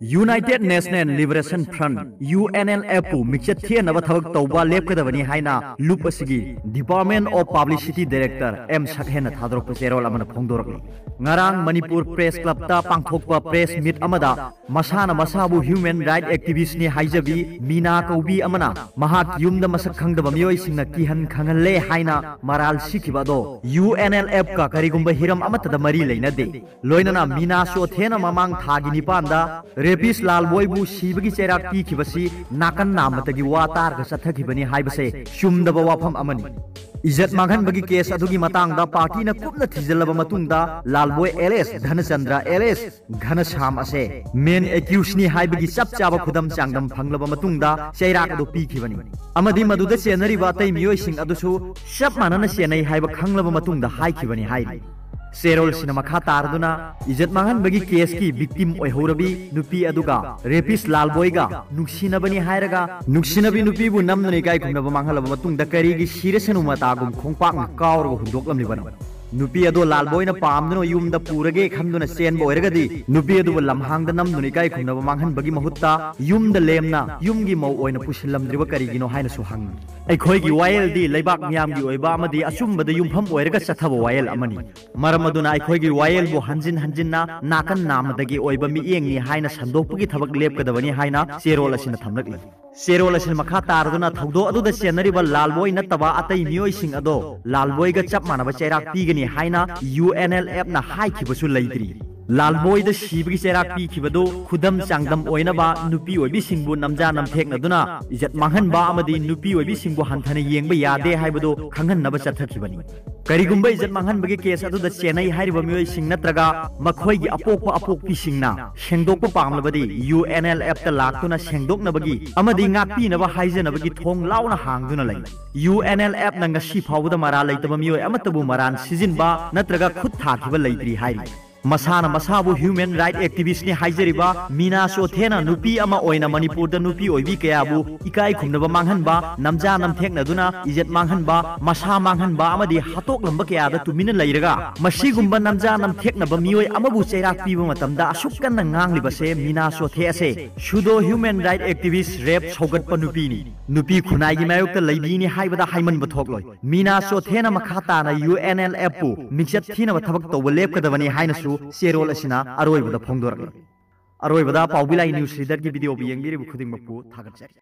United National Liberation Front UNLF पु मिक्चत थियनब थबक तौबा लेपकदबनी हाइना लुप असिगी department of publicity director M सकहेन थादरक चेरोल अमन फोंदोरकली ngarang Manipur Press Club ta pangthokpa press meet amada masana masabu human right activist ni haijabi Mina Kaubi amana mahak yumda masak khangdaba mioi singna kihan khangalle haina maral sikhiba do UNLF ka karigumba hiram amata da mari leinade loinana Mina so thena mamang thagi nipanda Rapis Lal Boybu Shibagi Cherak Pi Kibasi Nakan Namatagi Watar Sathakibani Haibase Shumdaba Wapam Amani Izat Magan Bagi case Adugi Matanga Party na Kupna Tizalaba Matunda Lalboy LS Dhanachandra LS Ghanasham Ase Men accused ni Haibagi Sapchaba Kudam Changdam Panglaba Matunda Cherak Adu Pi Kibani Amadi Maduda Senari Vata Mio Sing Adusu Shapmanana Senai Haiba Kanglaba Matunda Haikibani Hai Serol Cinema Katarduna, Izet Mahan Bagi KSK, victim Ohorabi, Nupi Aduga, Rapis Lalboyga, Nuxinabani Hairaga, Nuxinabi Nupi, Namanikai Kunavamangal Matung, the Karigi, Shirasanumatakum, Kompang, Kaur, Dokam Liban. Nupi ado lalboy na pamno yum da purage khamduna sen boiragadi Nupi ado lamhang da namnunikai khumna manghan bagi mahutta yum da lemna yum gi mau oina pusilam driba karigino haina su hang aikhoi gi wail di leibak miyam gi oiba amadi asumba da yumpham oiraga chathaba wail amani maramaduna aikhoi gi wail bo hanjin hanjinna nakan namadagi oiba mi engni haina sandokpugi thabak lepkadabani haina serol asina thamlakli Serol asin makha tarduna thaudo adu da senariba lalboy nataba atai mioi sing ado lalboy ga chap manaba cherak pigani haina UNLF na haikibasu leidri Lalboy the Shibri Serapi Kibado, Kudam Sangdam Oinaba, Nupi Obi Singbu Namjanam Teknaduna, is at Mahan Bamadi, Nupi Obi Singbu Hantani Yangba Yade Hibado, Kangan Nabasataki. Karigumba is at Mahan Bagi case ado the Chennai Haribamu Singnatraga, Makoi Apopo Apoki Singna, Shendoko Pamlabadi, UNLF the Latuna Shendok Nabagi, Amadi Napi Nava Haizen Nabagi Tong Launa Hangdunalay. UNLF Nangashi Powder Marala Tabamu Amatabu Maran Sizinba, Natraga Kutaki Latri Hari. Masana Masabu human right activist ni Haijariba, Mina Sothena Nupi Ama Oina Manipur the Nupi Oibi Kayabu, Ikai Kumnaba Manghanba, Namjanam Teknaduna, Izet Manghanba, Masa Manghanba Amadi Hatok Lambakaya to Mina Lairaga, Mashigumba Namjanam Teknaba Mio Amabu Serak Pimatamda, Sukan Ngang Libase, Mina Sothese, Shudo human right activist Rep Sogat Panupini, Nupi Kunagi Mayuka Labini Haibada Haiman Batokloy, Mina Sothena Makatana UNLF, Mixet Tina Tabak to Lepkadavani Hainasu. Serol asina aroi bada phongdor aroi bada pawbilai news reader ki video bi yengiri bu khuding mapu thagat jari